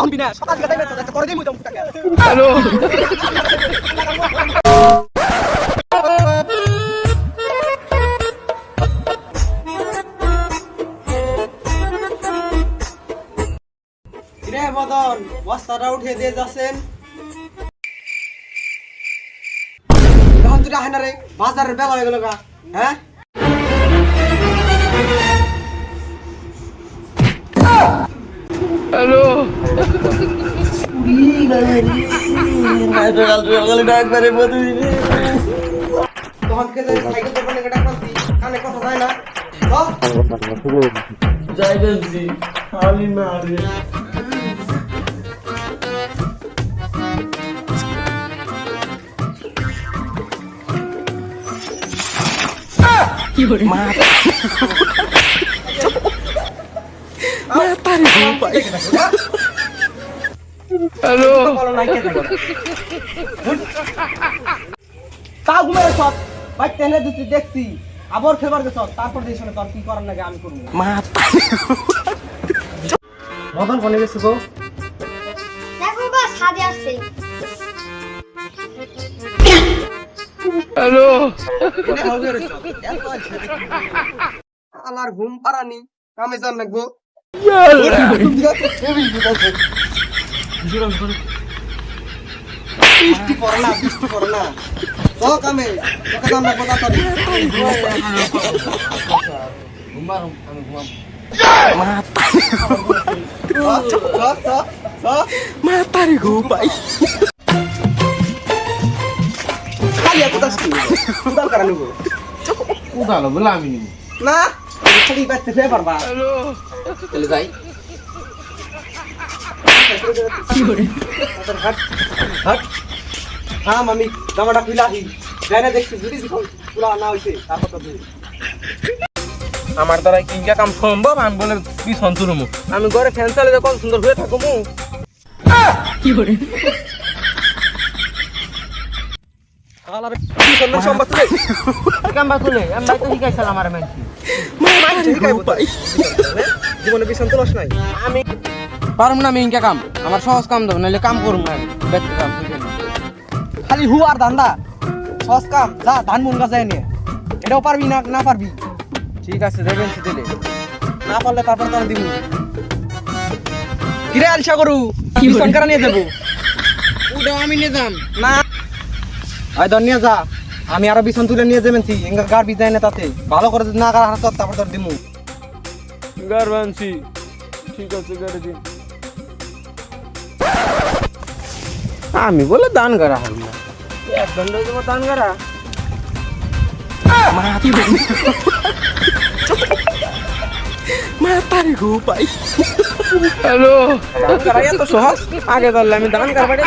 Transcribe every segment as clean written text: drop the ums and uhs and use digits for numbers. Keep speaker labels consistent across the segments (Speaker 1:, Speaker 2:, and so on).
Speaker 1: আমি না সকাল থেকে যাইবে তো করে দেই মুই তো টাকা
Speaker 2: হ্যালো
Speaker 1: রে মদন বস্তাটা উঠে দিয়ে যাচ্ছেন তখন তুই রাখে না রে বাজারের বেলা হয়ে গেল গা হ্যাঁ
Speaker 2: হ্যালো
Speaker 1: তখন কে যাই সাইকেল দোকানে গেটা করছি কানে কথা যায় না
Speaker 2: যাইবেনছি খালি না রে কি করে মা তারে ভাই হ্যালো
Speaker 1: তা ঘুমে সব ভাই টেনে দিতে দেখছি আবার খেবার গেছ তারপর দেই শুনে তোর কি করার লাগে আমি করব
Speaker 2: মা
Speaker 1: মদন কোনে গেছে গো
Speaker 3: দেখো বা সাদে আসছে
Speaker 2: হ্যালো
Speaker 1: এনে হবে রে সব এত আছে আমার ঘুম পারানি কামে যান লাগবো বৃষ্টি পড়ে না তো কামে তোকে যান লাগবো তাড়াতাড়ি ঘুমারম আমি ঘুমাম
Speaker 2: মা তারে গো ভাই
Speaker 1: খালি এত দাস কি উদাল করা নিব
Speaker 2: উদালো বলে আমি নিব
Speaker 1: না খালি বাইতে ফে পারবা
Speaker 2: হ্যালো
Speaker 1: চলে যাই হাট হাট হ্যাঁ মামি জামাটা খুলে আসি যাই না দেখছি যদি পুরা না হয়েছে তারপর তো
Speaker 2: আমার দ্বারা কিংকা কাম সম্ভব আমি বলে কি সন্তুরমু আমি ঘরে ফ্যান চালে কত সুন্দর হয়ে থাকবো কি করে
Speaker 1: আলারে কি সুন্দর সম্ভব তুই
Speaker 2: কাম্বা তুলে আমি ভাই তো শিখাইছিলাম আমার মেন
Speaker 1: জীবনে বিশান্ত লস নাই
Speaker 2: আমি পারুম না আমি ইনকা কাম আমার সহজ কাম দেব নাহলে কাম করুম না বেতন কাম
Speaker 1: খালি হু আর ধান্দা সস কাম যা ধান মুন গাছ নিয়ে এটাও পারবি না না পারবি
Speaker 2: ঠিক আছে দেবেন দিলে
Speaker 1: না পারলে তারপর তোর দিব কিরে আলসা করু বিছন করা নিয়ে যাবো
Speaker 2: ওটা আমি নিয়ে যাম
Speaker 1: না আয় ধর নিয়ে যা আমি আরো বিছন তুলে নিয়ে যাবেন এঙ্গা গার বিজাই না তাতে ভালো করে যদি না গার হাত তারপর তোর দিমু
Speaker 2: গারবানছি ঠিক আছে করে দিন আমি বলে দান করা হল না এক দণ্ড দেবো দান করা মা তারে গো পাই হ্যালো দান করা এত সহজ আগে ধরলে আমি দান করবারে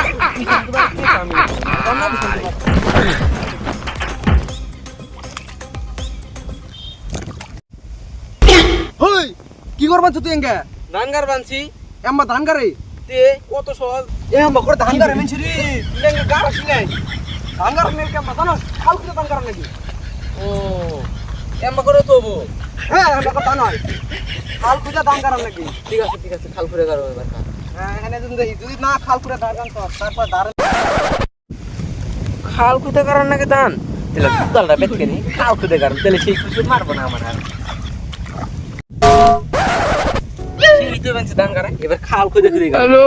Speaker 1: হই কি করবা তুই এঙ্গা
Speaker 2: দান করবানছি
Speaker 1: এম্মা ধান গারে
Speaker 2: তে কত সহজ
Speaker 1: এ এম্মা করে ধান গারে মেনছি রে এঙ্গা গার আসি নাই ধান গার নে কেমন জানো খাল করে ধান গার নাকি
Speaker 2: ও এমবা করে তবু
Speaker 1: হ্যাঁ এম্মা কথা নয় খাল খুঁজে ধান গার নাকি
Speaker 2: ঠিক আছে খাল করে গারো এবার
Speaker 1: হ্যাঁ এখানে যদি না খাল করে ধান গান তো তারপর ধান
Speaker 2: খাল খুঁজে কারণ নাকি দান তাহলে দুধালটা বেতকে নি খাল খুঁজে কারণ তাহলে সেই খুঁজে মারবো না আমার আর দান করা এবার খাল খুঁজে খুঁজে হ্যালো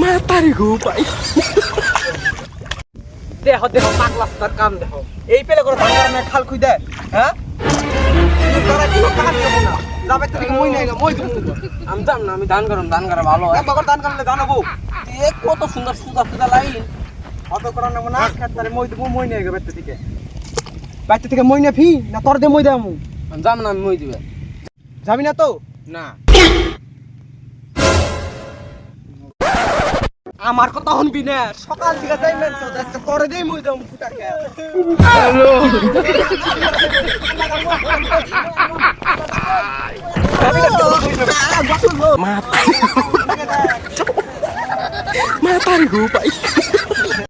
Speaker 2: মা তারে গো পাই
Speaker 1: দেহ পাগলা তার কাম দেহ এই পেলে করে ধান গার না খাল খুঁজে হ্যাঁ তোরা কি কাজ করব না যাবে তো মই নাই মই তুমি
Speaker 2: আমি জান না আমি দান করা ভালো হয়
Speaker 1: এম্মা করে ধান গারলে জানাবো
Speaker 2: এ কত সুন্দর সুদা লাইন
Speaker 1: অত করা নেব না খেতারে মই দেবো মই নিয়ে গেবে থেকে বাইতে থেকে মই না ফি না তোর দে মই দামু
Speaker 2: আমি যাম না আমি মই দিবে
Speaker 1: যাবি না তো
Speaker 2: না
Speaker 1: আমার কথা শুনবি না সকাল থেকে যাই মেনছ আজকে করে দেই মই দাম ফুটাকে
Speaker 2: হ্যালো
Speaker 1: যাবি না তো মা
Speaker 2: মাতারি গো পাই